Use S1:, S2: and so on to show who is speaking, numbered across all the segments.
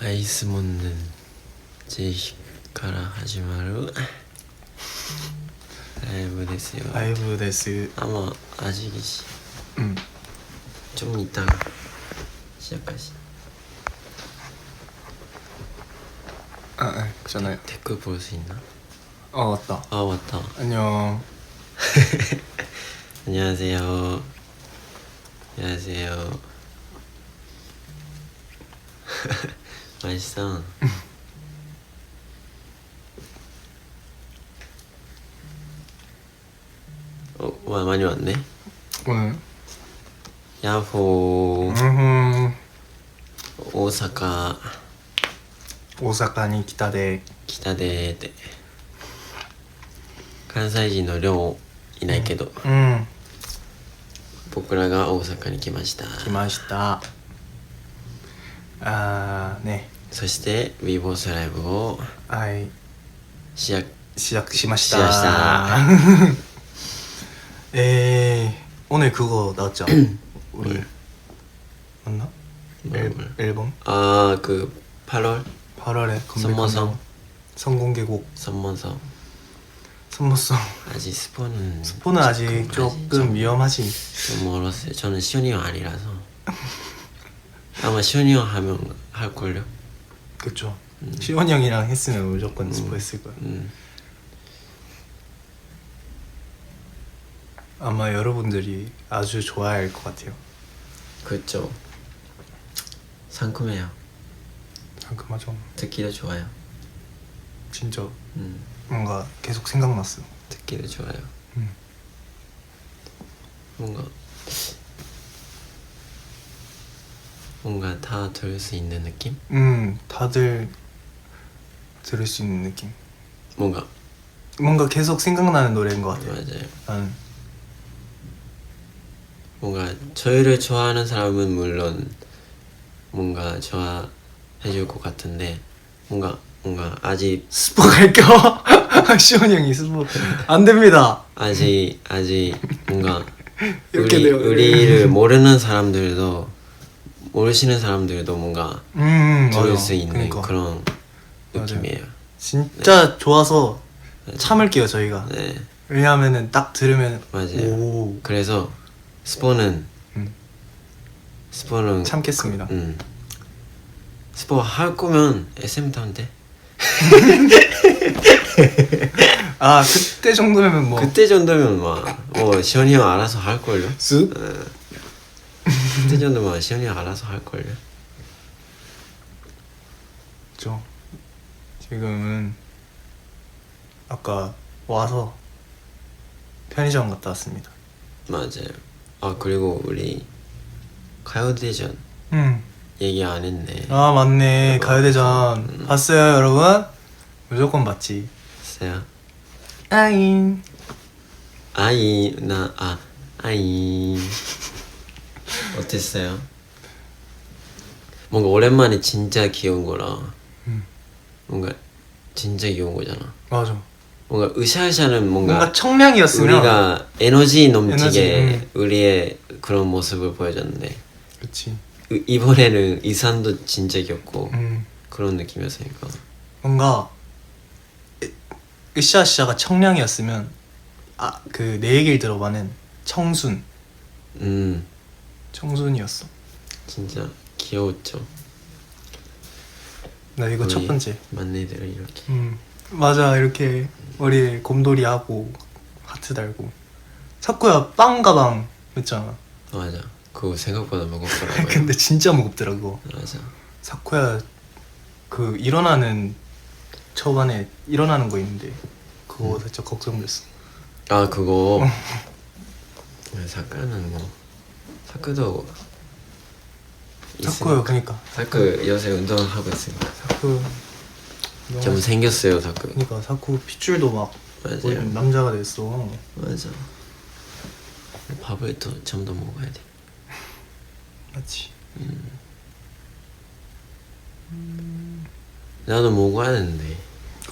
S1: アイスモンヌンぜひから始まるライブですよ。
S2: ライブです。
S1: 아마 아직이지. 좀 이따가 시작하지.
S2: 아, 그잖아요.
S1: 댓글 볼 수 있나?
S2: 맞다.
S1: 아 맞다.
S2: 안녕.
S1: 안녕하세요. 안녕하세요. 맛있어. 와 많이 왔네.
S2: 오늘
S1: 야호. 오사카.
S2: 오사카니 기타데.
S1: 関西人の寮いないけど、僕らが大阪に来ました。
S2: 来ました。ね。
S1: そしてビーボスライブを
S2: 試薬しました。오늘 그거 나왔죠? 우리 맞나? 앨범?
S1: 그 8월
S2: 8월에
S1: 선모성
S2: 선공개곡
S1: 선모성 아직
S2: 스포는 아직 조금 위험하지.
S1: 좀 멀었어요. 저는 시온이 형 아니라서 아마 시온이 형 하면 할걸요?
S2: 그쵸. 시온이 형이랑 했으면 무조건 스포했을 거야. 아마 여러분들이 아주 좋아할 것 같아요.
S1: 그쵸. 상큼해요.
S2: 상큼하죠.
S1: 듣기도 좋아요.
S2: 진짜 뭔가 계속 생각났어.
S1: 듣기도 좋아요. 뭔가 다 들을 수 있는 느낌?
S2: 다들 들을 수 있는 느낌.
S1: 뭔가
S2: 계속 생각나는 노래인 것 같아요.
S1: 맞아요.
S2: 나는
S1: 뭔가 저희를 좋아하는 사람은 물론 뭔가 좋아해줄 것 같은데 뭔가 아직
S2: 스포 갈겨. 시원이 형이 스포 안 됩니다.
S1: 아직 뭔가
S2: 이렇게 돼요.
S1: 우리를 모르시는 사람들도 뭔가 들을
S2: 맞아.
S1: 수 있는
S2: 그러니까.
S1: 그런 느낌이에요.
S2: 진짜
S1: 네.
S2: 좋아서
S1: 맞아요.
S2: 참을게요 저희가.
S1: 네.
S2: 왜냐하면은 딱 들으면
S1: 맞아요.
S2: 오.
S1: 그래서 스포는
S2: 참겠습니다.
S1: 스포 할 거면 SM 타면 돼.
S2: 그때 정도면 뭐.
S1: 그때 정도면 시원이 형 알아서 할 걸요. 그때 정도면 시원이 형 알아서 할 걸요.
S2: 그렇죠. 지금은 아까 와서 편의점 갔다 왔습니다.
S1: 맞아요. 그리고 우리 가요대전 얘기 안 했네.
S2: 맞네. 가요대전 봤어요 여러분? 무조건 봤지.
S1: 봤어요?
S2: 아잉
S1: 어땠어요? 뭔가 오랜만에 진짜 귀여운 거라 뭔가 진짜 귀여운 거잖아.
S2: 맞아.
S1: 뭔가 으쌰으쌰는 뭔가
S2: 청량이었으면
S1: 우리가 에너지 넘치게
S2: 에너지,
S1: 우리의 그런 모습을 보여줬는데
S2: 그치.
S1: 이번에는 이산도 진짜 귀엽고 그런 느낌이었으니까
S2: 뭔가 으쌰으쌰가 청량이었으면 그 내 얘기를 들어봐는 청순이었어.
S1: 진짜 귀여웠죠.
S2: 나 이거 첫 번째
S1: 만내들을 이렇게
S2: 맞아. 이렇게 머리에 곰돌이 하고 하트 달고. 사쿠야 빵 가방 했잖아.
S1: 맞아. 그거 생각보다 무겁더라고요.
S2: 근데 진짜 무겁더라고.
S1: 맞아.
S2: 사쿠야 그 초반에 일어나는 거 있는데 그거 살짝 걱정됐어.
S1: 그거 사쿠야는 사쿠도
S2: 사쿠야 그니까
S1: 사쿠 요새 운동을 하고 있으니까
S2: 사쿠
S1: 좀 생겼어요 사쿠.
S2: 그니까 사쿠 핏줄도 막
S1: 맞아요.
S2: 남자가 됐어.
S1: 맞아. 밥을 좀 더 먹어야 돼.
S2: 맞지.
S1: 나도 먹어야 되는데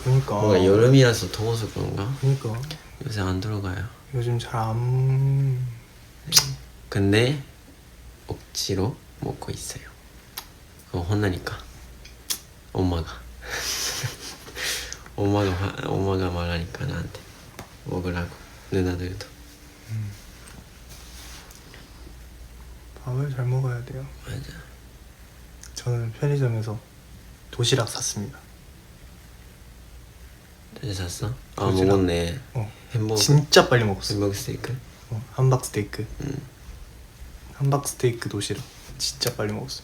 S2: 그니까
S1: 뭔가 여름이라서 더워서 그런가?
S2: 그니까
S1: 요새 안 들어가요.
S2: 요즘 잘 안.
S1: 근데 억지로 먹고 있어요. 그거 혼나니까. 엄마가 엄마가 말하니까 나한테 먹으라고 누나들도.
S2: 밥을 잘 먹어야 돼요.
S1: 맞아.
S2: 저는 편의점에서 도시락 샀습니다.
S1: 잘 샀어? 아
S2: 도시락.
S1: 먹었네. 햄버거.
S2: 진짜 빨리 먹었어.
S1: 햄버거 스테이크.
S2: 함박 스테이크. 함박 스테이크 도시락 진짜 빨리 먹었어.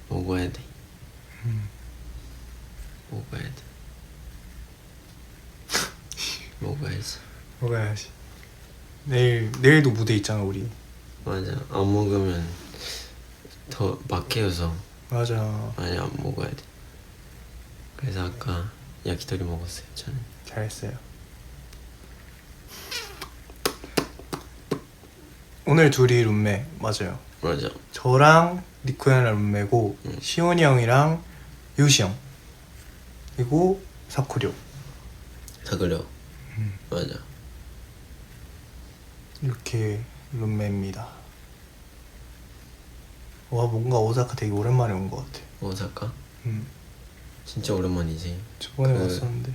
S1: 먹어야 돼. 먹어야 돼. 먹어야지.
S2: 먹어야지. 내일도 무대 있잖아 우리.
S1: 맞아. 안 먹으면 더 막혀서
S2: 맞아.
S1: 많이 안 먹어야 돼. 그래서 아까 야키토리 먹었어요. 저는.
S2: 잘했어요. 오늘 둘이 룸메 맞아요.
S1: 맞아.
S2: 저랑 니코 형이랑 룸메고 시온이 형이랑 유시 형 그리고 사쿠려
S1: 사그려. 맞아.
S2: 이렇게 룸메입니다. 와 뭔가 오사카 되게 오랜만에 온 것 같아.
S1: 오사카?
S2: 음.
S1: 진짜 오랜만이지.
S2: 저번에 왔었는데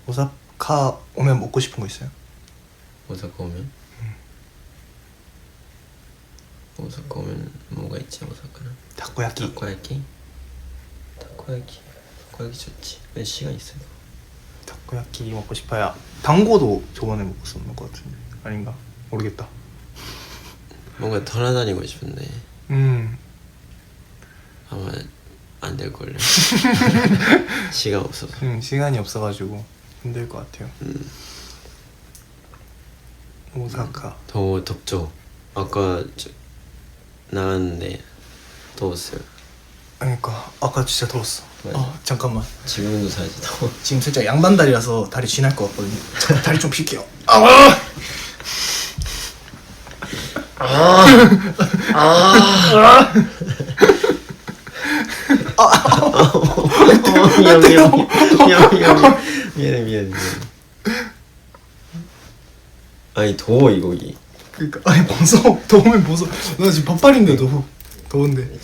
S2: 오사카 오면 먹고 싶은 거 있어요?
S1: 오사카 오면? 오사카 오면 뭐가 있지? 오사카는?
S2: 타코야키.
S1: 타코야키? 타코야키 좋지. 몇 시간 있어요?
S2: 타코야키 먹고 싶어요. 당고도 저번에 먹었었는 것 같은데 아닌가? 모르겠다.
S1: 뭔가 돌아다니고 싶은데 아마 안 될걸요. 시간 없어서.
S2: 시간이 없어가지고 힘들 것 같아요. 오사카.
S1: 더 덥죠? 아까 나갔는데 더웠어요.
S2: 그러니까 아까 진짜 더웠어.
S1: 맞아.
S2: 잠깐만.
S1: 지금도 사실 더워.
S2: 지금 살짝 양반다리라서 다리 쥐날 것 같거든요. 잠깐 다리 좀 필게요.
S1: 미안해. 아니 더워 이거기.
S2: 그러니까 아니 벗어. 더우면 벗어. 나 지금 반팔인데도 더운데.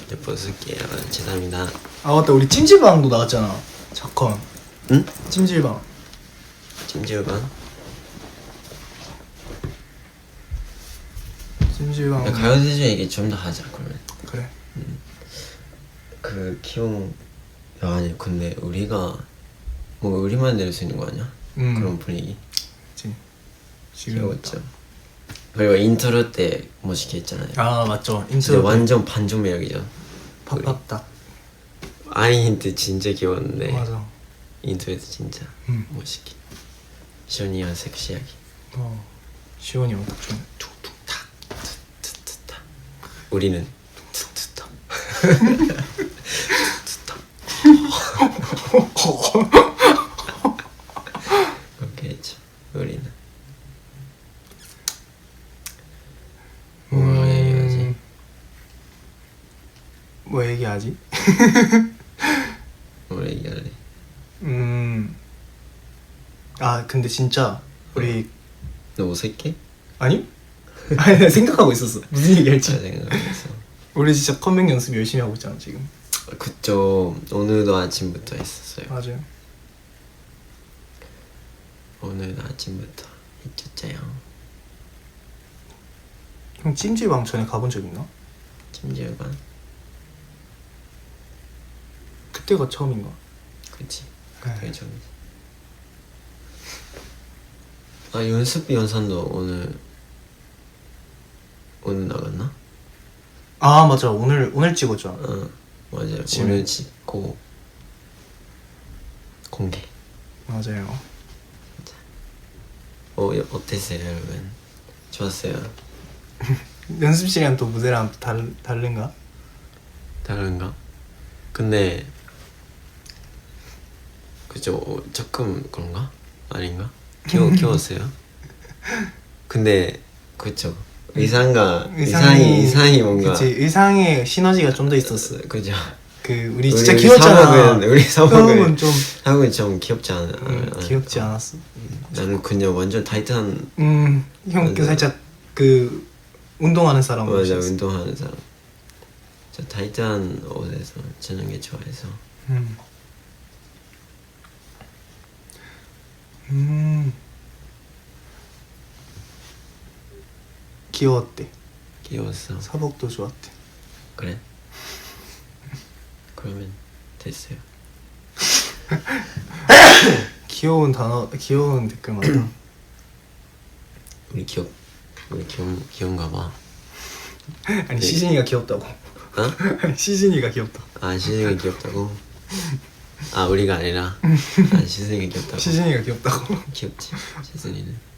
S1: 저 벗을게요. 죄송합니다.
S2: 아 맞다 우리 찜질방도 나갔잖아. 잠깐.
S1: 응?
S2: 찜질방.
S1: 찜질방?
S2: 찜질방.
S1: 가요대전 얘기 좀 더 하자 그러면.
S2: 그래.
S1: 그 기용. 아니 근데 우리가 뭐 우리만 낼 수 있는 거 아니야? 그런 분위기.
S2: 그치.
S1: 귀여웠죠. 그리고 인트로 때 멋있게 했잖아요.
S2: 아 맞죠.
S1: 진짜 완전 반전 매력이죠.
S2: 팝팝딱.
S1: 아이 힌트 진짜 귀여웠는데.
S2: 맞아.
S1: 인트로에서 진짜 멋있게. 시온이와 섹시하게.
S2: 시온이 형 딱 좋네.
S1: 툭툭탁 툭툭탁. 우리는 툭툭탁. 그렇게 했죠. 우리는. 뭐라 얘기하지?
S2: 뭐 얘기하지?
S1: 뭐라 얘기할래?
S2: 아 근데 진짜 우리
S1: 너 어색해?
S2: 아니? 아니 내가 생각하고 있었어. 무슨 얘기할지.
S1: 잘 생각했어.
S2: 우리 진짜 컴백 연습 열심히 하고 있잖아 지금.
S1: 그쵸. 오늘도 아침부터 했었어요.
S2: 맞아요.
S1: 오늘도 아침부터 했었잖아요.
S2: 형 찜질방 전에 가본 적 있나?
S1: 찜질방?
S2: 그때가 처음인가?
S1: 그치.
S2: 네.
S1: 그게 처음이지. 아 연습 영상도 오늘 나갔나?
S2: 아 맞아 오늘 찍었죠.
S1: 맞아요.
S2: 아침에.
S1: 오늘 찍고 공개.
S2: 맞아요.
S1: 어땠어요 여러분? 좋았어요?
S2: 연습 시간 또 무대랑 다른가?
S1: 다른가? 근데 그죠 조금 그런가? 아닌가? 귀여웠어요? 근데 그쵸 의상이 뭔가
S2: 그치 의상에 시너지가 좀 더 있었어.
S1: 그죠?
S2: 그 우리 진짜 귀엽잖아.
S1: 우리 사복은
S2: 좀
S1: 사복은 좀 귀엽지 않아?
S2: 귀엽지 않았어.
S1: 나는 그냥 완전 타이트한
S2: 형 살짝 그 운동하는 사람
S1: 맞아
S2: 같았어.
S1: 운동하는 사람 저 타이트한 옷에서 저는 게 좋아해서.
S2: 귀여웠대.
S1: 귀여웠어.
S2: 사복도 좋았대.
S1: 그래? 그러면 됐어요.
S2: 귀여운 단어, 귀여운 댓글 많다.
S1: 우리 귀여운가 봐.
S2: 아니 시즌이가 귀엽다고.
S1: 어?
S2: 시즌이가 귀엽다.
S1: 아 시즌이가 귀엽다고? 아 우리가 아니라 아 시즌이가 귀엽다고.
S2: 시즌이가 귀엽다고.
S1: 귀엽지 시즌이는.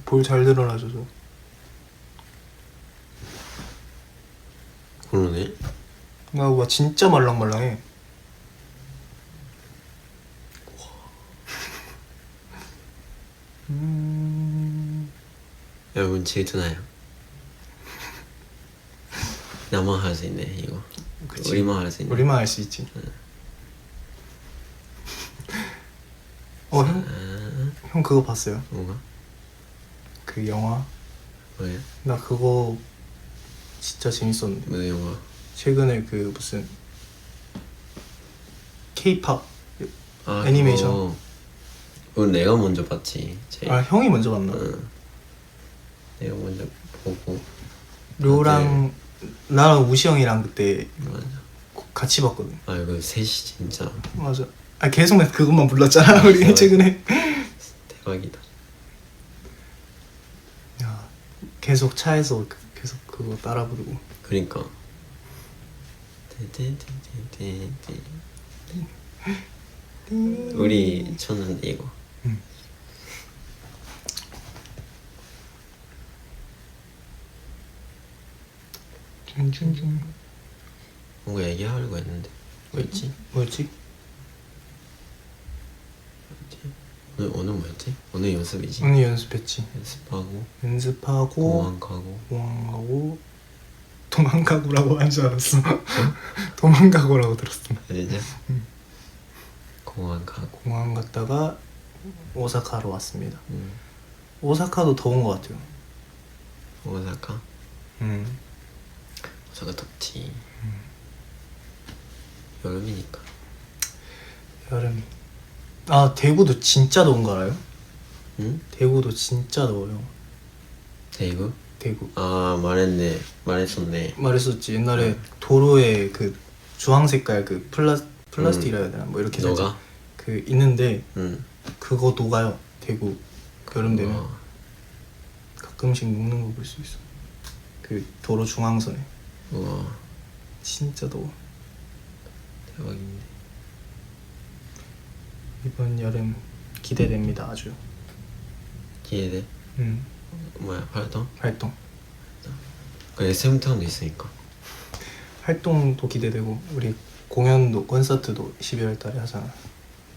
S2: 볼 잘 들어라줘.
S1: 그러네.
S2: 와 진짜 말랑말랑해.
S1: 여러분 질투나요? 나만 할 수 있네 이거.
S2: 그치.
S1: 우리만 할 수 있네.
S2: 우리만 할 수 있지. 형 그거 봤어요?
S1: 뭔가?
S2: 그 영화?
S1: 뭐예요?
S2: 나 그거 진짜 재밌었는데.
S1: 무슨 영화?
S2: 최근에 그 무슨 K-pop
S1: 아,
S2: 애니메이션.
S1: 그건 내가 먼저 봤지. 제일.
S2: 아 형이 먼저 봤나?
S1: 응. 내가 먼저 보고.
S2: 료랑 나랑 우시 형이랑 그때
S1: 맞아.
S2: 같이 봤거든.
S1: 아 이거 셋이 진짜
S2: 맞아. 아 계속 맨 그것만 불렀잖아 우리 최근에.
S1: 대박이다.
S2: 야 계속 차에서 계속 그거 따라 부르고.
S1: 그러니까. 우리 쳤는데 이거. 뭔가 얘기하려고 했는데 뭐였지?
S2: 뭐였지?
S1: 오늘 뭐였지? 오늘 연습이지?
S2: 오늘 연습했지.
S1: 연습하고
S2: 공항
S1: 공항 가고
S2: 도망가고라고 한 줄 알았어. 도망가고라고 들었어.
S1: 진짜? 공항 가고
S2: 공항 갔다가 오사카로 왔습니다. 오사카도 더운 것 같아요.
S1: 오사카? 오사카 덥지. 여름이니까.
S2: 여름이. 아 대구도 진짜 더운 거 알아요?
S1: 응?
S2: 대구도 진짜 더워요.
S1: 대구?
S2: 대구.
S1: 아 말했었네.
S2: 말했었지 옛날에 도로에 그 주황 색깔 그 플라스틱이라 해야 되나 뭐 이렇게
S1: 녹아?
S2: 살짝 그 있는데
S1: 응.
S2: 그거 녹아요. 대구 여름 되면
S1: 우와.
S2: 가끔씩 녹는 거 볼 수 있어. 그 도로 중앙선에.
S1: 우와
S2: 진짜 더워.
S1: 대박인데.
S2: 이번 여름 기대됩니다. 아주.
S1: 기회돼? 뭐야 활동?
S2: 활동.
S1: 그 SM타운도 있으니까.
S2: 활동도 기대되고 우리 공연도 콘서트도 12월 달에 하잖아.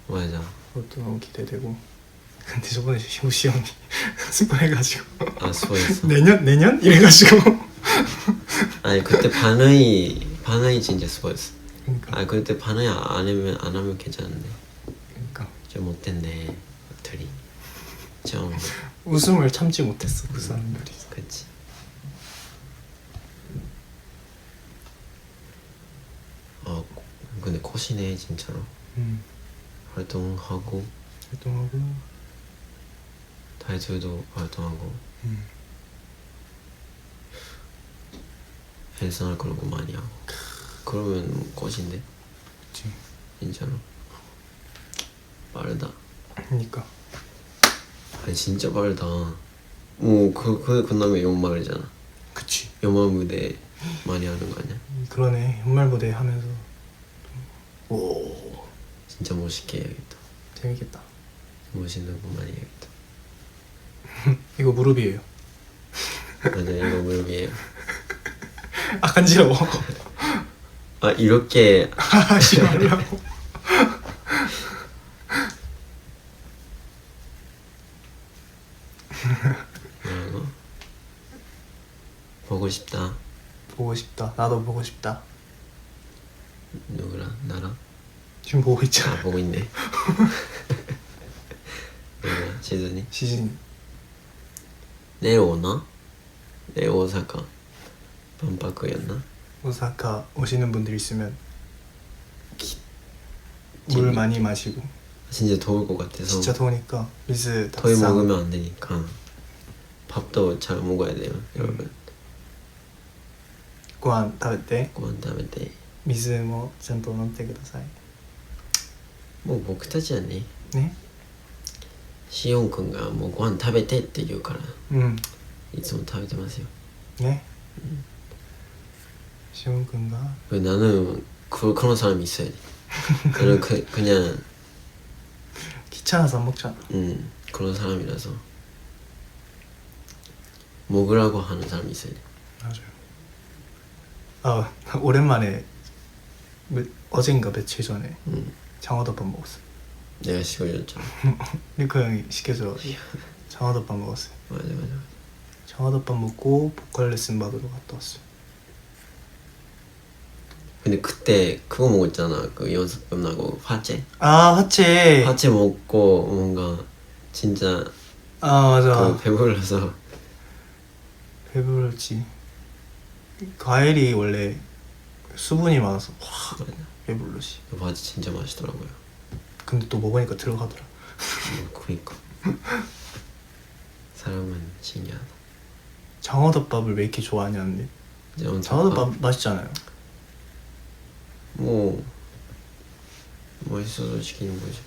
S1: 맞아.
S2: 그것도 너무 기대되고. 근데 저번에 효시 형이 스포해가지고
S1: 아 수고했어.
S2: 내년 이래가지고.
S1: 아니 그때 반응이 진짜 수고했어.
S2: 그러니까.
S1: 아 그때 반응 안 하면 괜찮은데
S2: 그러니까
S1: 좀 못됐네 둘이. 좀
S2: 웃음을 참지 못했어 그 사람들이.
S1: 그치. 근데 코시네 진짜로. 활동하고 타이틀도 활동하고 헬스할 거라고 많이 하고. 그러면 꽃인데
S2: 그치.
S1: 진짜로 빠르다.
S2: 그러니까
S1: 아니 진짜 빠르다. 그 다음에 연말이잖아.
S2: 그치.
S1: 연말 무대 많이 하는 거 아니야?
S2: 그러네. 연말 무대 하면서 오
S1: 진짜 멋있게 해야겠다.
S2: 재밌겠다.
S1: 멋있는 거 많이 해야겠다.
S2: 이거 무릎이에요.
S1: 맞아 이거 무릎이에요.
S2: 아 간지러워.
S1: 아 이렇게
S2: 하지 말라고.
S1: 뭐라고? 보고 싶다.
S2: 보고 싶다. 나도 보고 싶다.
S1: 누구랑? 나랑?
S2: 지금 보고 있잖아.
S1: 아 보고 있네. 누구야? 시즌이?
S2: 시즌
S1: 내일 오나? 네, 오사카 반박이었나?
S2: 오사카 오시는 분들 있으면 물 많이 마시고
S1: 진짜 더울 것 같아서
S2: 진짜 더우니까 미스
S1: 더위
S2: 닭상
S1: 먹으면 안 되니까 밥도 잘 먹어야 돼요, 여러분.
S2: 고안 食べて
S1: 고안 다음에 때
S2: 水もちゃんと飲んでください
S1: 뭐僕たちはね、
S2: ね
S1: しおんくんがもうご飯食べてって言うから
S2: うん
S1: いつも食べてますよ。
S2: ね시온 군가
S1: 나는 그런 사람이 있어야 돼. 나는 그냥
S2: 귀찮아서 안 먹잖아.
S1: 그런 사람이라서 먹으라고 하는 사람이 있어야 돼.
S2: 맞아요. 아 오랜만에 어젠가 며칠 전에 장어덮밥 먹었어.
S1: 내가 시켜줬잖아.
S2: 리코 형이 시켜줘 장어덮밥 먹었어요.
S1: 맞아.
S2: 장어덮밥 먹고 보컬 레슨 받으러 갔다 왔어요.
S1: 근데 그때 그거 먹었잖아. 그 연습 끝나고 화채.
S2: 아 화채.
S1: 화채 먹고 뭔가 진짜
S2: 아 맞아.
S1: 그 배불러서
S2: 배불렀지. 과일이 원래 수분이 많아서 확
S1: 맞아.
S2: 배불러지.
S1: 그 화채 진짜 맛있더라고요.
S2: 근데 또 먹으니까 들어가더라.
S1: 그니까 사람은 신기하다.
S2: 장어덮밥을 왜 이렇게 좋아하냐는데 장어덮밥 맛있잖아요.
S1: 뭐 맛있어서 시키는 거지.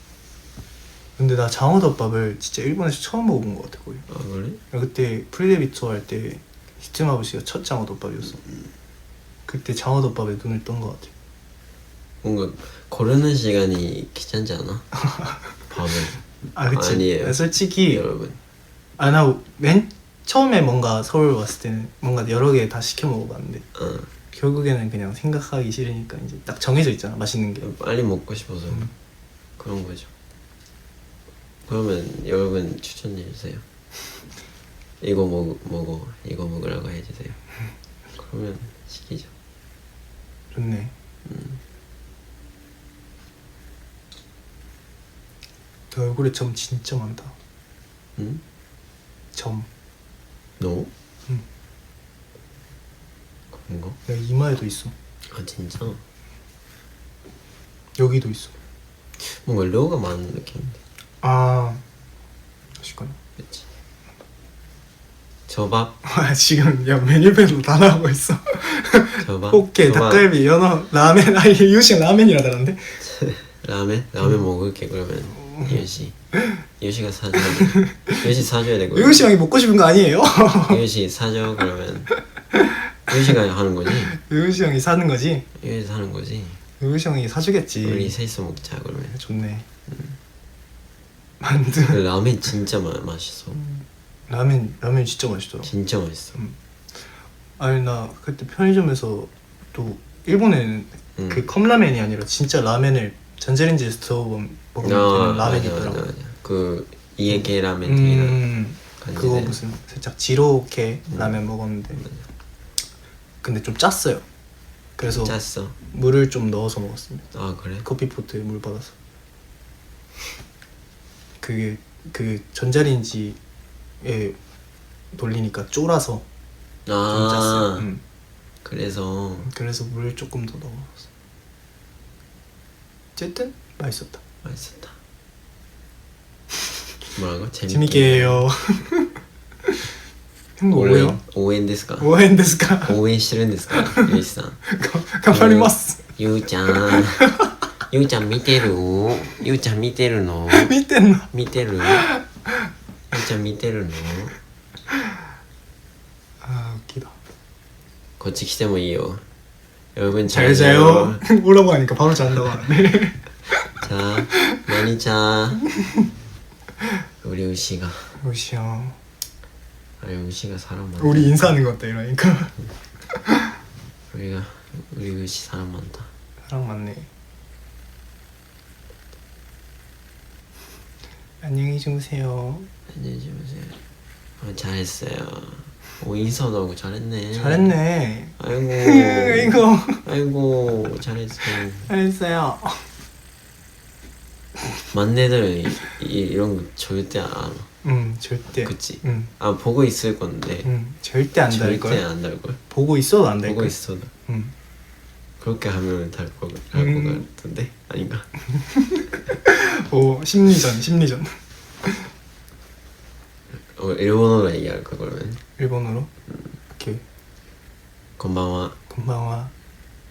S2: 근데 나 장어덮밥을 진짜 일본에서 처음 먹어본 것 같아 거의.
S1: 아 그래?
S2: 그때 프리데뷔 투어 할 때 히트마부시가 첫 장어덮밥이었어. 그때 장어덮밥에 눈을 뜬 것 같아.
S1: 뭔가 거르는 시간이 귀찮지 않아? 밥을.
S2: 아 그치.
S1: 아니에요.
S2: 솔직히
S1: 여러분.
S2: 아 나 맨 처음에 뭔가 서울 왔을 때는 뭔가 여러 개 다 시켜 먹어봤는데 결국에는 그냥 생각하기 싫으니까 이제 딱 정해져 있잖아 맛있는 게.
S1: 빨리 먹고 싶어서 그런 거죠. 그러면 여러분 추천해 주세요. 이거 먹어 이거 먹으라고 해주세요. 그러면 시키죠.
S2: 좋네. 너 얼굴에 점 진짜 많다.
S1: 응?
S2: 점.
S1: 너?
S2: 응.
S1: 그런 거?
S2: 야 이마에도 있어.
S1: 아 진짜?
S2: 여기도 있어.
S1: 뭔가 료가 많은 느낌인데.
S2: 아 맛있거나.
S1: 그치? 저밥?
S2: 아 지금 야 메뉴별로 다 나오고 있어.
S1: 저밥?
S2: 호케, 닭갈비, 연어, 라멘. 아니 유시가 라멘이라더란데.
S1: 라멘 먹을게. 그러면 유시가 사줘야 돼. 유시 사줘야 되고.
S2: 유시 형이 먹고 싶은 거 아니에요?
S1: 유시 사줘. 그러면 유시가 하는 거지.
S2: 유시 형이 사는 거지.
S1: 유시 사는 거지.
S2: 유시 형이 사주겠지.
S1: 우리 셋이서 먹자 그러면.
S2: 좋네. 만두.
S1: 그 라멘 진짜 맛있어.
S2: 라멘 진짜 맛있더라.
S1: 진짜 맛있어.
S2: 아니 나 그때 편의점에서 또 일본에는 그 컵라면이 아니라 진짜 라멘을 전자레인지에서 먹으면 되는 라멘이 있더라고.
S1: 맞아. 그 이에게 라멘 되는
S2: 그거 무슨 살짝 지로케 라멘 먹었는데 근데 좀 짰어요. 그래서
S1: 짰어.
S2: 물을 좀 넣어서 먹었습니다.
S1: 아 그래?
S2: 커피포트에 물 받아서. 그게 그 전자레인지에 돌리니까 쫄아서 좀 짰어요. 그래서 물 조금 더 넣었어. 어쨌든 맛있었다.
S1: 뭐라고?
S2: 재밌게 해요. 형도 오해요?
S1: 오해인ですか?
S2: 오해인ですか?
S1: 오해してるんですか? 유이씨さん.
S2: 頑張ります.
S1: ゆうちゃん見てるの? 見てる? ゆうちゃん見てるの?
S2: 아 웃기다.
S1: こっち来てもいいよ. 여러분
S2: 잘 자요. 오라고 하니까 바로 잔다고 하네.
S1: 자, 많이 자. 우리 우시가.
S2: 우시야.
S1: 아니 우시가 사람 많다.
S2: 우리 인사하는 것 같다 이러니까.
S1: 우리 우시 사람 많다.
S2: 사람 많네. 안녕히 주무세요.
S1: 안녕히 주무세요. 잘했어요. 오 인사도 하고 잘했네.
S2: 잘했네.
S1: 아이고 잘했어요.
S2: 잘했어요.
S1: 만내들 이런 거 절대 안
S2: 절대.
S1: 그치? 아 보고 있을 건데
S2: 절대 안 달 걸.
S1: 절대 안 달걸.
S2: 보고 있어도 안 달 걸.
S1: 보고 있어도 그렇게 하면 달것 같은데 아닌가?
S2: 오 심리전.
S1: 일본어로 얘기할까 그러면?
S2: 일본어로. 오케이.
S1: こんばんは
S2: 곤방와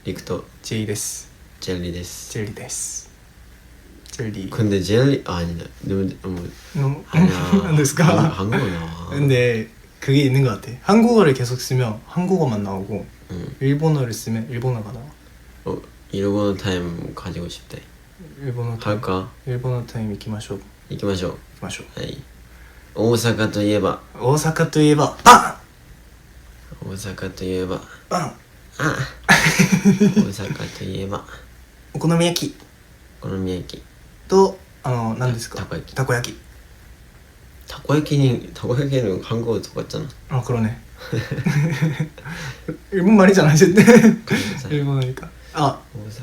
S1: リクと
S2: 제이 데스.
S1: ジェリーです
S2: 젤리 데스. 젤리.
S1: 근데 젤리 아니다. 뭐
S2: 아니야. 안 됐을까?
S1: 한국어 나와.
S2: 근데 그게 있는 것 같아. 한국어를 계속 쓰면 한국어만 나오고 일본어를 쓰면 일본어가 나와.
S1: 일본어 타임 가지고 싶대.
S2: 일본어 타임.
S1: 할까?
S2: 일본어 타임 이키마쇼.
S1: 行きましょう。
S2: 이키마쇼.
S1: はい。大阪といえば
S2: 오사카といえばパン。
S1: 大阪といえば
S2: パン。
S1: あ大阪といえば
S2: お好み焼き
S1: お好み焼き
S2: と何ですか？
S1: たこ焼き。
S2: たこ焼き。
S1: 타코야키는 한국어 똑같잖아.
S2: 그러네. 일본 말이잖아 이제.
S1: 그래서
S2: 일본어니까.
S1: 오사카.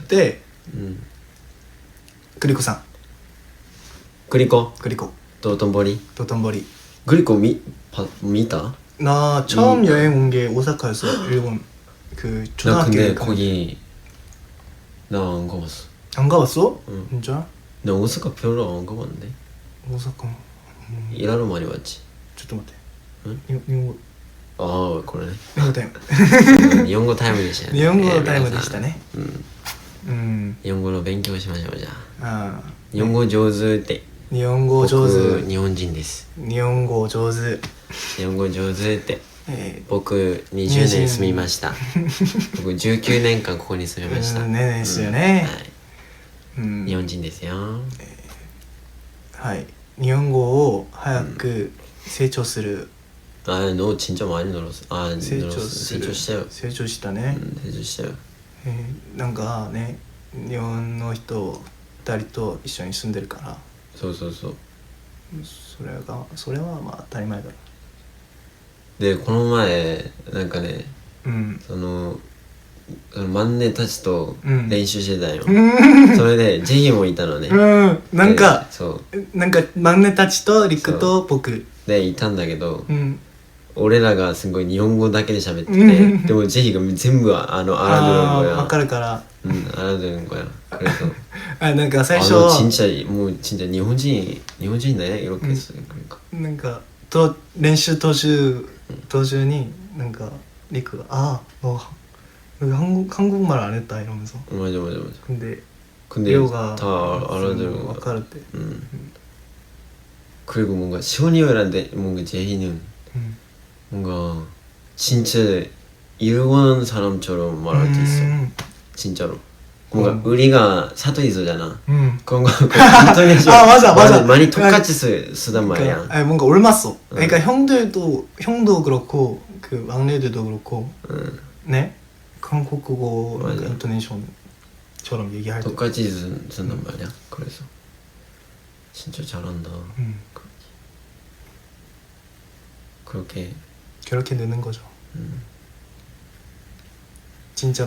S2: 네.
S1: うん
S2: 그리코さん。
S1: 그리고
S2: 그리코.
S1: 도톤보리.
S2: 도톤보리.
S1: 그리고見た?
S2: 나 처음 여행 온 게 오사카였어. 일본. 그
S1: 나
S2: 초등학교
S1: 근데
S2: 때.
S1: 거기 나 안 가봤어.
S2: 안 가봤어?
S1: 응.
S2: 진짜?
S1: 나 오사카 별로 안 가봤는데.
S2: 오사카.
S1: 일하러 많이 왔지.
S2: ちょっと待って。
S1: 응?
S2: 日本語
S1: 아 그러네.
S2: 日本語タイム。
S1: 日本語タイムでしたね。
S2: 日本語タイムでしたね。
S1: うん。日本語の勉強しましょうじゃあ。
S2: あ
S1: 日本語上手って。
S2: 日本語上手。
S1: 僕日本人です。
S2: 日本語上手。
S1: 日本語上手って。
S2: え
S1: 僕20年住みました。僕19年間ここに住みました。
S2: ねですよね。
S1: はい。日本人ですよ。
S2: はい。日本語を早く成長する。
S1: 너 진짜 많이 늘었어.
S2: 成長する。
S1: 成長したよ。
S2: 成長したね。
S1: 成長したよ。
S2: なんかね、日本の人2人と一緒に住んでるから。
S1: そうそうそう。
S2: それはまあ当たり前だろ。
S1: でこの前なんかね、その万年たちと練習してたよ。それでジェヒもいたのね。なんか
S2: 万年たちとリクと僕
S1: でいたんだけど、俺らがすごい日本語だけで喋ってて、でもジェヒが全部알아들은 거야。
S2: わかるから。
S1: 알아들은 거야. 그래서
S2: なんか最初
S1: 진짜 진짜 일본인이네 이렇게 했어요. 그러니까.
S2: なんか練習途中になんかリクが너 한국말 안 했다 이러면서.
S1: 맞아.
S2: 근데
S1: 레오가 다 알아들은 거야.
S2: わかるって.
S1: 그리고 뭔가 시원이어란데 뭔가 제희는 뭔가 진짜 일본 사람처럼 말할 수 있어. 진짜로. 뭔가 우리가 사투리잖아. 그런 거 인터넷에서
S2: 맞아.
S1: 많이 똑같이 쓰단 말이야.
S2: 아니 뭔가 옮았어. 그러니까 형도 그렇고 그 막내들도 그렇고 네 한국어 인토네이션처럼 얘기할 때
S1: 똑같이 쓴단 말이야. 그래서 진짜 잘한다. 그렇게
S2: 느는 거죠. 진짜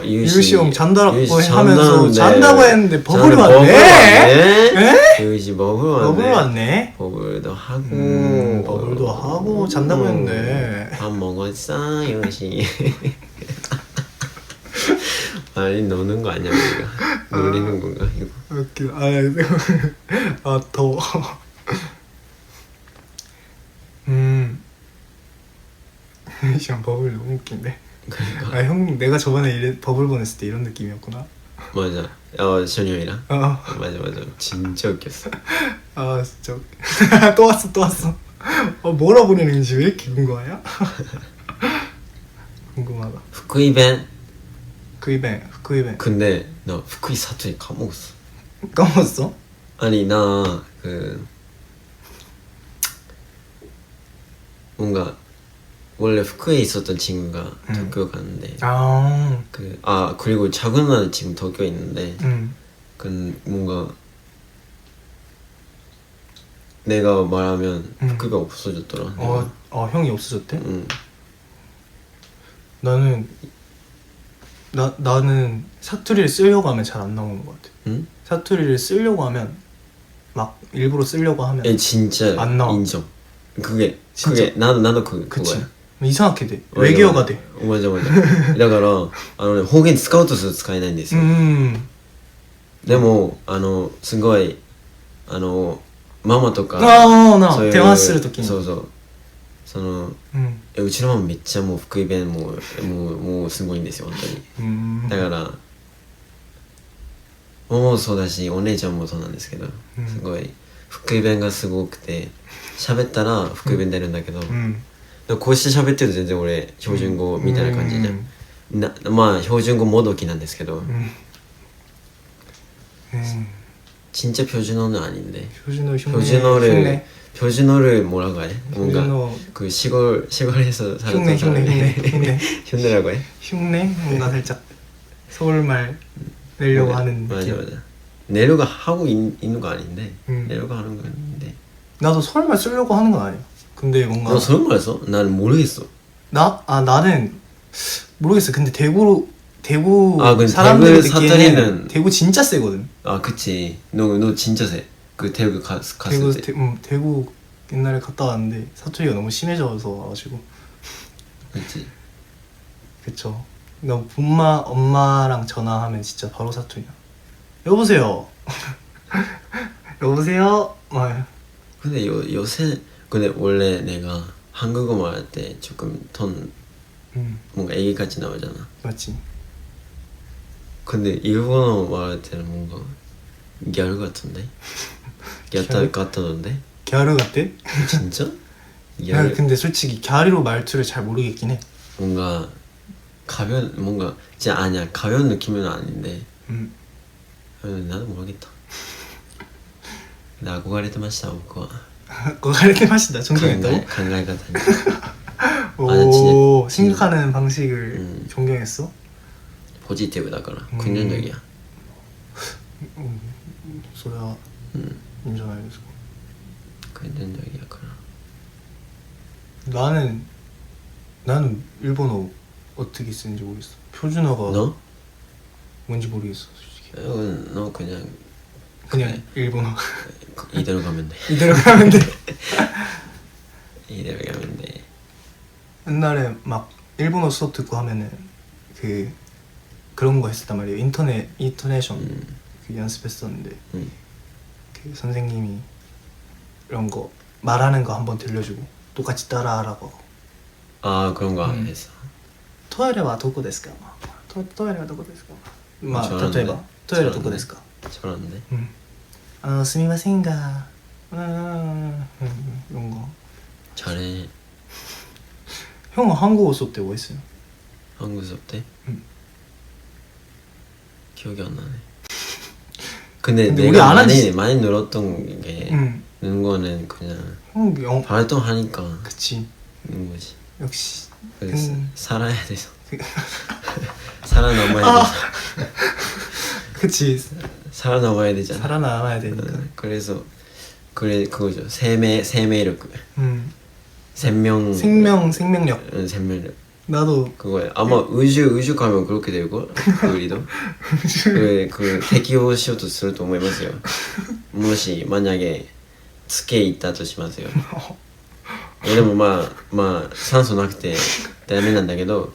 S2: 유시 형 잔다고 하면서 잔다고 했는데 버블이 왔네.
S1: 유시 버블
S2: 왔네.
S1: 버블도 하고
S2: 잔다고 했는데
S1: 밥 먹었어 유시. 아니 노는 거 아니야 우리가. 노리는 건가 이거.
S2: 웃겨. 더워. 유시 형 버블 너무 웃긴데.
S1: 그러니까.
S2: 형 내가 저번에 버블 보냈을 때 이런 느낌이었구나.
S1: 맞아. 션형이랑. 맞아. 진짜 웃겼어.
S2: 진짜 웃겨. 또 왔어. 뭐라 보내는지 왜 이렇게 궁금하냐? 궁금하다.
S1: 후쿠이벤.
S2: 후쿠이벤.
S1: 근데 나 후쿠이 사투리 까먹었어.
S2: 까먹었어?
S1: 아니 나 뭔가 원래 후쿠이에 있었던 친구가 도쿄 갔는데 그리고 작은 누나 지금 도쿄에 있는데 뭔가 내가 말하면 후쿠이가 없어졌더라.
S2: 형이 없어졌대?
S1: 응.
S2: 나는 사투리를 쓰려고 하면 잘 안 나오는 것 같아.
S1: 응?
S2: 사투리를 쓰려고 하면 막 일부러 쓰려고 하면
S1: 진짜
S2: 안 나와.
S1: 인정. 그게
S2: 진짜.
S1: 그게 나도
S2: 그치.
S1: 그거야.
S2: 이상하게 돼. 외계어가 돼.
S1: 맞아だから方言使おうとすると使えないんですよ。でもすごいママとか
S2: そういう電話するときに
S1: そうそううちのママめっちゃもう福井弁もうすごいんですよ本当に。だからママもそうだしお姉ちゃんもそうなんですけど、すごい福井弁がすごくて喋ったら福井弁出るんだけど、でもこうして喋ってると全然俺標準語みたいな感じじゃん。まあ標準語もどきなんですけど、진짜 표준어는 아닌데. 표준어를 뭐라고 해? 뭔가 그 시골에서 살았던 사람이 흉내라고 해?
S2: 흉내? 뭔가 살짝 서울말 내려고 하는 느낌.
S1: 맞아. 내려고 하고 있는 거 아닌데. 내려고 하는 거 아닌데.
S2: 나도 서울말 쓰려고 하는 건 아니야. 근데 뭔가
S1: 너 서울말 써? 난 모르겠어.
S2: 나는 모르겠어. 근데 대구
S1: 대구
S2: 사람들이
S1: 사투리는
S2: 대구 진짜 세거든.
S1: 그치. 너 진짜 세. 그 대구 갔을 때.
S2: 대구 옛날에 갔다 왔는데 사투리가 너무 심해져서 와가지고.
S1: 그치.
S2: 그쵸. 너 엄마랑 전화하면 진짜 바로 사투리야. 여보세요. 여보세요.
S1: 근데 요새 근데 원래 내가 한국어 말할 때 조금 톤 뭔가 애기같이 나오잖아.
S2: 맞지.
S1: 근데 일본어 말할 때는 뭔가 갸루 같은데? 같던데?
S2: 갸루 같대?
S1: 진짜?
S2: 야, 근데 솔직히 갸루로 말투를 잘 모르겠긴 해.
S1: 뭔가 뭔가 진짜 아니야 가벼운 느낌은 아닌데 나도 모르겠다. 나憧れてました僕は。
S2: 憧れてました존경했다고?
S1: 考え方に
S2: 오 생각하는 방식을 존경했어?
S1: 포지티브 だから긍정적이야.
S2: それはいいんじゃないですか.
S1: 긍정적이야 그럼.
S2: 나는 일본어 어떻게 쓰는지 모르겠어. 표준어가
S1: 너?
S2: 뭔지 모르겠어 솔직히.
S1: 너 그냥
S2: 일본어
S1: 이대로 가면 돼.
S2: 이대로 가면 돼.
S1: 이대로 가면 돼.
S2: 옛날에 막 일본어 수업 듣고 하면은 그런 거 했었단 말이에요. 인토네이션 그 연습했었는데 그 선생님이 이런 거 말하는 거 한번 들려주고 똑같이 따라하라고.
S1: 그런 거 했어.
S2: トイレはどこですか? トイレはどこですか? 例えばトイレはどこですか?
S1: 저런데.
S2: すみませんが 이런 거.
S1: 잘해.
S2: 형은 한국어 수업 때 뭐 했어요?
S1: 한국어 수업 때? 기억이 안 나네. 근데 내가 많이 늘었던 게 는 거는 그냥 발동하니까
S2: 그치
S1: 는 거지.
S2: 역시
S1: 살아야 돼서 살아남아야 돼서
S2: 그치
S1: 살아남아야 되잖아.
S2: 살아남아야 되니까.
S1: 그래서 그거죠. 생명력.
S2: 생명력.
S1: 생명력.
S2: 나도
S1: 그거야. 아마 우주 가면 그렇게 될걸? 우리도. 그適応しようとすると思いますよ. もし 만약에 月へ行ったとしますよ. でもまあ酸素なくてダメなんだけど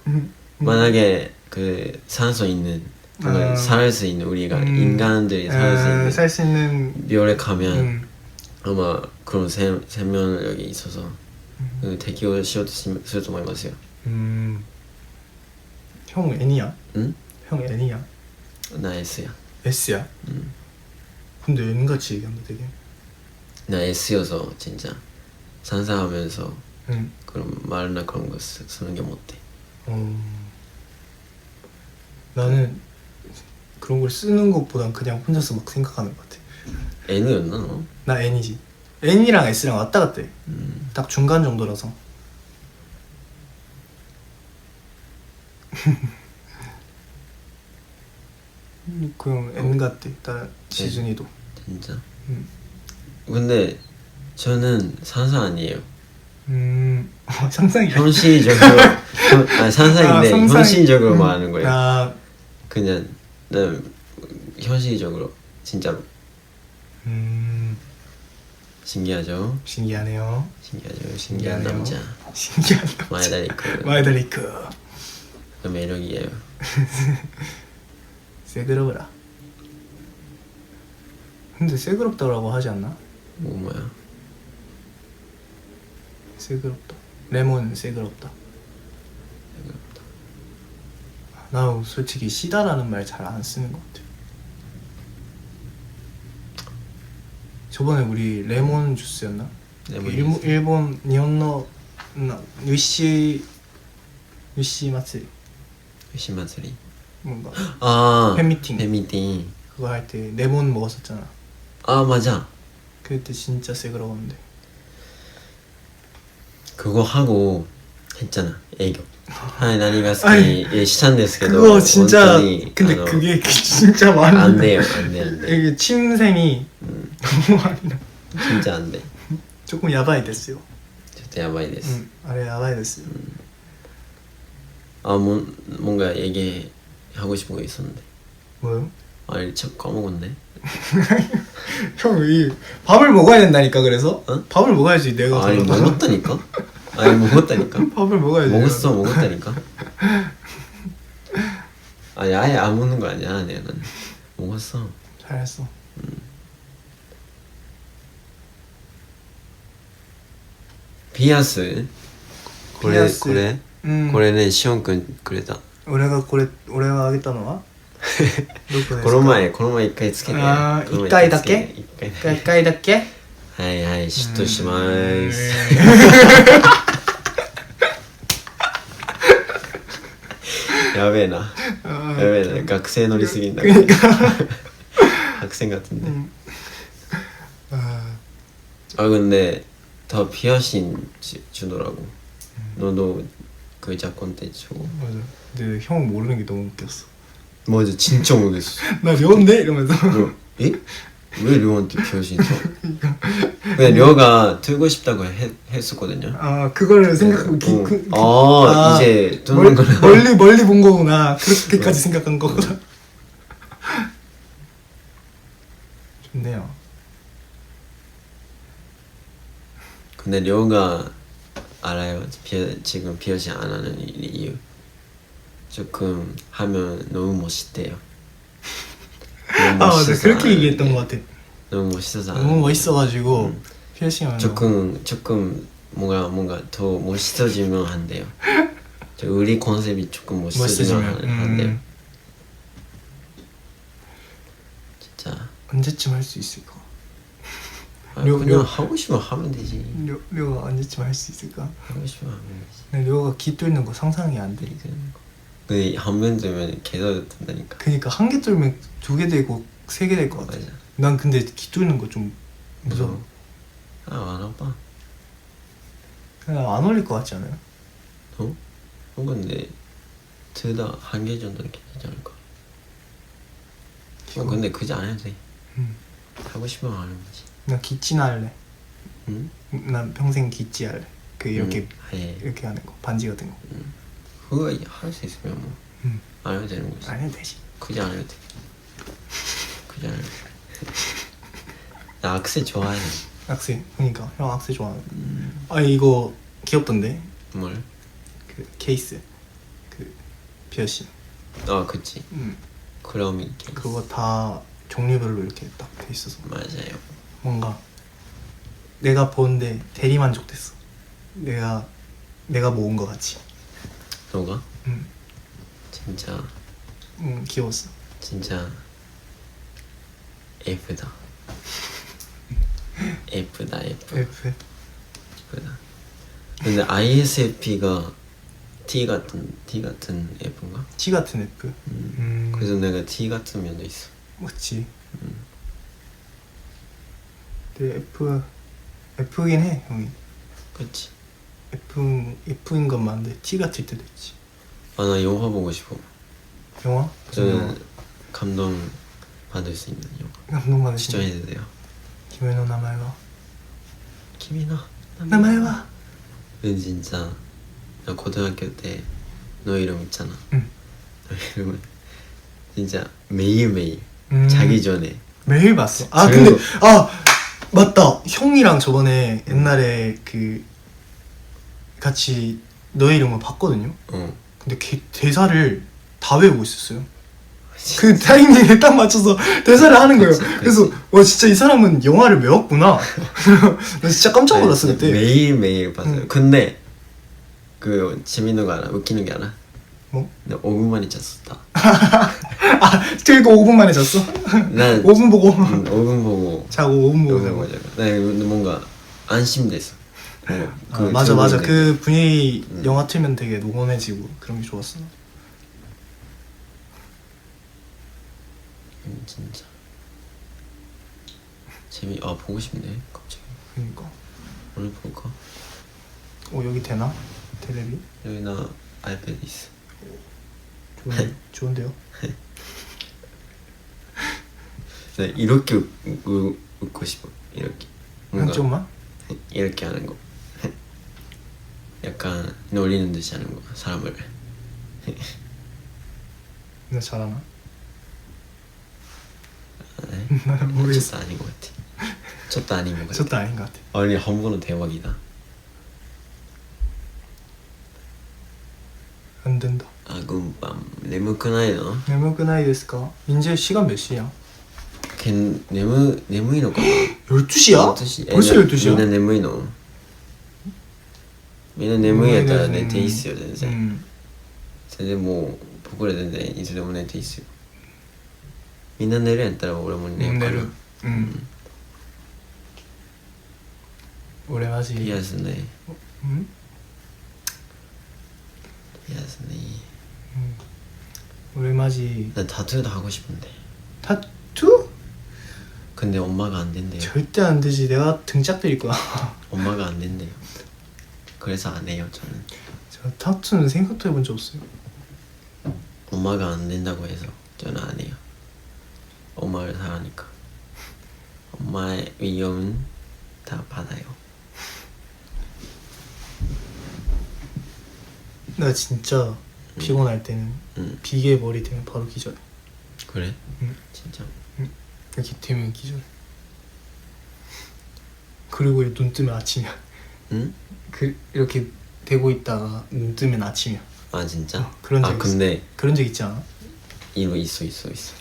S1: 만약에 그 산소 있는 살 수 있는 우리가 인간들이 살 수 있는 별에 가면 아마 그런 생명력이 있어서適応しようとすると思いますよ.
S2: 형 N이야?
S1: 응?
S2: 형 N이야?
S1: 나 S야.
S2: S야? 근데 N같이 얘기한다 되게.
S1: 나 S여서 진짜 상상하면서 그런 말이나 그런 거 쓰는 게 못돼.
S2: 나는 그런 걸 쓰는 것보단 그냥 혼자서 막 생각하는 것 같아.
S1: N였나 너?
S2: 나 N이지. N이랑 S랑 왔다 갔다 해. 딱 중간 정도라서. 그냥 N 같대. 나 지준이도.
S1: 진짜? 근데 저는 상상 아니에요.
S2: 상상이야.
S1: 현실적으로 상상인데 현실적으로 말하는 거예요. 그냥 난 현실적으로 진짜로. 신기하죠?
S2: 신기하네요.
S1: 신기하죠? 신기한 남자.
S2: 신기한 남자.
S1: 마에다 리크.
S2: 마에다 리크.
S1: 그 매력이에요.
S2: 새그러브라. 근데 새그럽다라고 하지 않나?
S1: 뭐야?
S2: 새그럽다. 레몬 새그럽다.
S1: 새그럽다.
S2: 나 솔직히 시다라는 말 잘 안 쓰는 것 같아. 저번에 우리 레몬 주스였나? 일본 일본의 유시 마츠리.
S1: 유시 마츠리.
S2: 뭔가
S1: 팬미팅.
S2: 그거 할 때 레몬 먹었었잖아.
S1: 맞아.
S2: 그때 진짜 새그러웠는데.
S1: 그거 하고 했잖아. 애교. 나니가 스키 시찬데스케도.
S2: 그거 진짜 근데 그게 진짜 많이
S1: 안 돼요.
S2: 이게 침샘이 너무 많이 나.
S1: 진짜 안 돼.
S2: 조금 야바이 됐어요.
S1: 진짜 야바이 됐어.
S2: 아래 야바이 됐어요.
S1: 뭔가 얘기하고 싶은 거 있었는데.
S2: 뭐요?
S1: 참 까먹었네.
S2: 형, 밥을 먹어야 된다니까. 그래서 밥을 먹어야지 내가.
S1: 먹었다니까. 먹었다니까.
S2: 밥을 먹어야지.
S1: 먹었다니까. 아예 안 먹는 거 아니야. 내가 먹었어.
S2: 잘했어.
S1: 피아스. これね、シオンくんくれた。
S2: 俺があげたのはどこですか？
S1: この前一回つけて。
S2: 一回だけ？一回だけ？
S1: はいはい、嫉妬しまーす。やべえな。学生乗りすぎんだ。 학생 같은데. 근데 더 피어싱 주더라고. 너도 그 의자 콘텐츠 주고.
S2: 맞아. 근데 형 모르는 게 너무 웃겼어.
S1: 맞아, 진짜 모르겠어.
S2: 나 려인데? 이러면서.
S1: 왜 려한테 피어싱 써? 근데 려가 틀고 싶다고 했었거든요.
S2: 그걸 생각하고
S1: 이제 듣는 거나.
S2: 멀리 본 거구나. 그렇게까지 생각한 거구나. 좋네요.
S1: 근데 려가 알아요. 지금 피어싱 안 하는 이유. 조금 하면 너무 멋있대요.
S2: 맞아. 그렇게 얘기했던 것 같아.
S1: 너무 멋있어서.
S2: 너무 멋있어가지고 피어싱 하면
S1: 조금 뭔가 더 멋있어지면 한대요. 우리 컨셉이 조금 멋있어지면 한대요. 진짜.
S2: 언제쯤 할 수 있을까?
S1: 그냥 하고 싶으면 하면 되지.
S2: 려가 언제쯤 할 수 있을까?
S1: 하고 싶으면 하면 되지.
S2: 근데 려가 기 뚫는 거 상상이 안 돼.
S1: 근데 한 번 되면 개도 된다니까.
S2: 그니까 한 개 뚫면 2개 되고 3개 될 것 같아.
S1: 맞아.
S2: 난 근데 기 뚫는 거 좀 무서워.
S1: 안 아파.
S2: 그냥 안 어울릴 것 같지 않아요?
S1: 근데 둘 다 한 개 정도는 괜찮지 않을까? 근데 그지 안 해도 돼. 하고 싶으면 하는 거지.
S2: 나 기찌나 할래.
S1: 응?
S2: 난 평생 기찌 할래. 이렇게 하는 거, 반지 같은 거.
S1: 그거 할 수 있으면 뭐 안 해도 되는 거지.
S2: 안 해도 되지.
S1: 그지 안 해도 돼. 나 악세 좋아해.
S2: 악세? 그러니까 형 악세 좋아하는. 이거 귀엽던데.
S1: 뭘?
S2: 그 케이스. 그 피어싱.
S1: 그치. 크로미 케이스.
S2: 그거 다 종류별로 이렇게 딱 돼 있어서.
S1: 맞아요.
S2: 뭔가 내가 보는데 대리만족됐어. 내가 모은 거 같이.
S1: 너가? 진짜.
S2: 귀여웠어.
S1: 진짜 F다. F다. 근데 ISFP가 T 같은 F인가?
S2: T 같은 F.
S1: 그래서 내가 T 같은 면도 있어.
S2: 맞지. 근데 F긴 해 형이.
S1: 그치.
S2: F인 건 맞는데 T 같을 때도 있지.
S1: 나 영화 보고 싶어.
S2: 영화?
S1: 저는 감동 받을 수 있는 영화.
S2: 감동 받을 수
S1: 추천해도 돼요.
S2: 김의 너 나마이와.
S1: 김의 너
S2: 나마이와.
S1: 진짜 나 고등학교 때 너 이름 있잖아. 너 이름은 진짜 매일매일 자기 전에
S2: 매일 봤어. 근데 맞다. 형이랑 저번에 옛날에 그 같이 너의 이름을 봤거든요. 근데 대사를 다 외우고 있었어요. 그 타이밍에 딱 맞춰서 대사를 하는 거예요. 그래서 와 진짜 이 사람은 영화를 외웠구나. 나 진짜 깜짝 놀랐어 그때.
S1: 매일매일 봤어요. 근데 그 재밌는 거 알아? 웃기는 게 알아?
S2: 뭐?
S1: 나 5분 만에 잤었다.
S2: 아 그리고 5분 만에 잤어?
S1: 난
S2: 5분 보고
S1: 5분 보고
S2: 자고 5분 보고
S1: 자고. 나 뭔가 안심됐어.
S2: 맞아 맞아. 그 분위기 영화 틀면 되게 노곤해지고 그런 게 좋았어.
S1: 진짜 보고 싶네 갑자기.
S2: 그니까
S1: 오늘 볼까?
S2: 여기 되나? 텔레비?
S1: 여기 나 아이패드 있어.
S2: 좋은데요?
S1: 나 이렇게 웃고 싶어. 이렇게
S2: 한쪽만?
S1: 이렇게 하는 거. 약간 놀리는 듯이 하는 거 사람을.
S2: 나 잘하나?
S1: 나는
S2: 모르겠어.
S1: ちょっと 아닌 것 같아. ちょっと 아닌 것 같아.
S2: ちょっと 아닌 것 같아.
S1: 아니 한국어는 대박이다.
S2: 안 된다.
S1: 아 군밤. 眠くないの?
S2: 眠くないですか? 이제 시간 몇 시야?
S1: 眠いのかな?
S2: 12시야?
S1: 12시.
S2: 벌써 12시야?
S1: みんな眠いの? みんな眠いやったら寝ていいっすよ全然。全然もう僕ら全然いつでも寝ていいっすよ。みんな寝るやったら俺も寝るかな。
S2: 俺マジ
S1: ピアスね。
S2: 응?
S1: ピアスね。
S2: 우리 마지.
S1: 나 타투도 하고 싶은데.
S2: 타투?
S1: 근데 엄마가 안 된대요.
S2: 절대 안 되지. 내가 등짝 때릴 거야.
S1: 엄마가 안 된대요. 그래서 안 해요 저는.
S2: 저 타투는 생각도 해본 적 없어요.
S1: 엄마가 안 된다고 해서 저는 안 해요. 엄마를 사랑하니까. 엄마의 위험은 다 받아요.
S2: 나 진짜 피곤할 때는 비계 머리 되면 바로 기절해.
S1: 그래?
S2: 응.
S1: 진짜?
S2: 응. 이렇게 되면 기절해. 그리고 눈 뜨면 아침이야.
S1: 응?
S2: 이렇게 되고 있다가 눈 뜨면 아침이야.
S1: 아 진짜?
S2: 그런 적
S1: 있어. 근데
S2: 그런 적 있지 않아?
S1: 있어.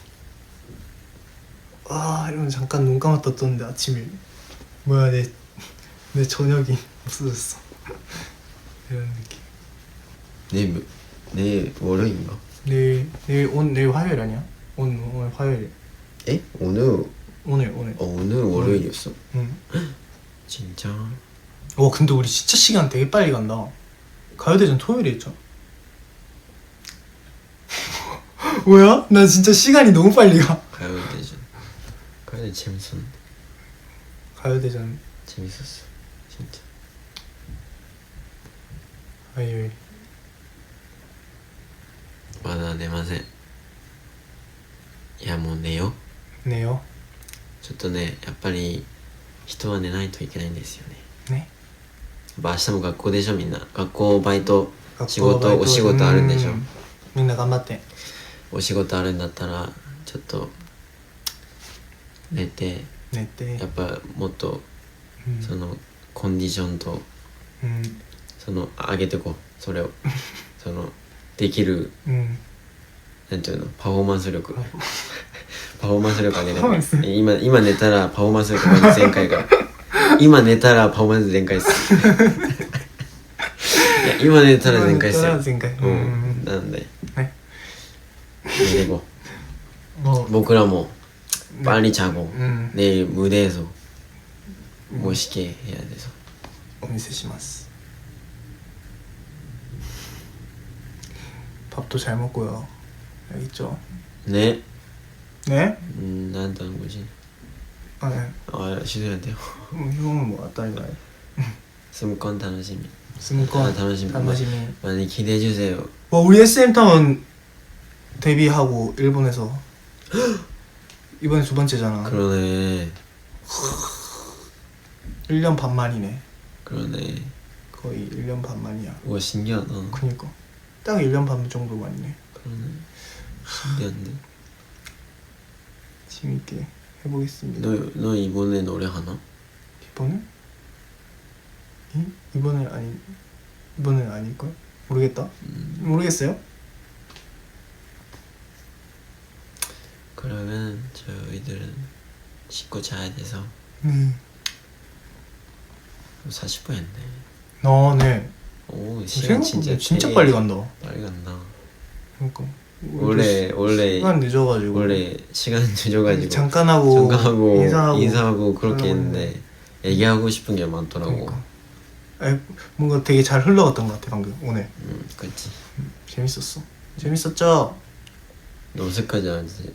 S2: 아 이러면 잠깐 눈 감았다 떴는데 아침에 뭐야 내 저녁이 없어졌어. 이런 느낌.
S1: 내일 월요일인가?
S2: 내일 화요일 아니야? 오늘 화요일.
S1: 에? 오늘 월요일이었어?
S2: 응.
S1: 진짜?
S2: 와 근데 우리 진짜 시간 되게 빨리 간다. 가요대전 토요일에 했죠? 뭐야? 나 진짜 시간이 너무 빨리 가.
S1: 가요대전 재밌었는데.
S2: 가요대전
S1: 재밌었어 진짜.
S2: 화요일.
S1: まだ寝ません。いやもう寝よう。
S2: 네요.
S1: ちょっとねやっぱり人は寝ないといけないんですよね。
S2: 네.
S1: 明日も学校でしょみんな。学校バイト仕
S2: 学校バイト
S1: 事お仕事あるんでしょ。
S2: みんな頑張って。
S1: お仕事あるんだったらちょっと寝てやっぱもっとそのコンディションとその上げてこうそれをそのできるなんていうのパフォーマンス力パフォーマンス力上げない今寝たらパフォーマンス力が全開から今寝たらパフォーマンス全開っすいや今寝たら全開っすよなんで寝てこう僕らも빨리 자고 내일 무대에서 멋있게 해야 돼서
S2: 오미세시마스. 밥도 잘 먹고요. 알겠죠?
S1: 네.
S2: 네?
S1: 나한테 하는 거지.
S2: 아 네.
S1: 아 시도해야 돼요.
S2: 형은 뭐当たり前.
S1: 스무건楽しみ.
S2: 스무건
S1: 楽しみ. 많이 기대해 주세요.
S2: 와 우리 SM타운 데뷔하고 일본에서 이번에 두 번째잖아.
S1: 그러네.
S2: 1년 반 만이네.
S1: 그러네.
S2: 거의 1년 반 만이야.
S1: 우와 신기하다.
S2: 그니까 딱 1년 반 정도 만이네.
S1: 그러네. 신기한데.
S2: 재밌게 해보겠습니다.
S1: 너 이번에 노래 하나?
S2: 이번엔 아닐걸? 모르겠다. 모르겠어요.
S1: 그러면 저희들은 씻고 자야 돼서 40분 했네.
S2: 네.
S1: 오, 시간
S2: 진짜 빨리 간다.
S1: 빨리 간다.
S2: 그러니까
S1: 원래
S2: 시간 늦어가지고 잠깐 하고
S1: 인사하고 그렇게 했는데 얘기하고 싶은 게 많더라고.
S2: 그러니까. 뭔가 되게 잘 흘러갔던 것 같아 방금 오늘.
S1: 그렇지.
S2: 재밌었어. 재밌었죠?
S1: 너 어색하지 안 했지?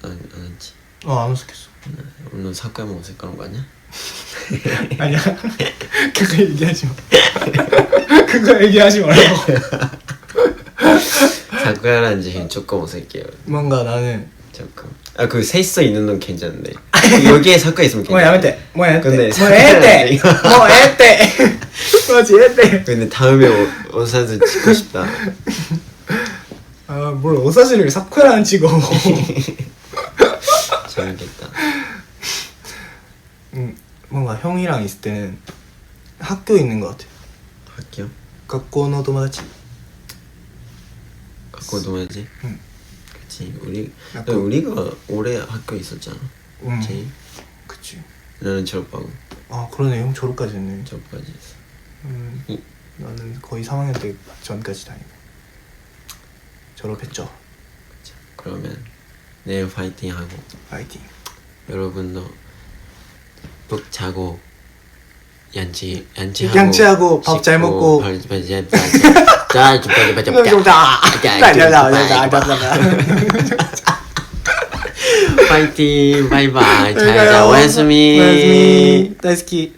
S2: 안 어색했어.
S1: 오늘 사과만 어색한 거 아니야?
S2: 아니야. 그거 얘기하지 마. 그거 얘기하지 말라고.
S1: 사과라는 지 조금 어색해요.
S2: 뭔가 나는
S1: 조금. 그 세이서 있는 건 괜찮은데 여기에 사과 있으면 괜찮아.
S2: 뭐 야메테.
S1: 근데
S2: 에떼.
S1: 근데 다음에 오사즈 찍고 싶다.
S2: 뭘 오사즈를 사쿠라는 찍어.
S1: 재밌겠다.
S2: 뭔가 형이랑 있을 때는 학교에 있는 것 같아.
S1: 학교?
S2: 学校の友達.
S1: 학교 동아지? 응. 그치. 우리가 올해 학교에 있었잖아. 제일.
S2: 그치.
S1: 나는 졸업하고.
S2: 그러네. 형 졸업까지 했네.
S1: 졸업까지 했어.
S2: 나는 거의 3학년 때 전까지 다니고 졸업했죠.
S1: 그쵸. 그러면 내일 파이팅 하고.
S2: 파이팅.
S1: 여러분도 푹 자고 양치하고
S2: 밥 잘 먹고
S1: 파이팅. 바이바이. 잘 자. 오야스미.
S2: 다이스키.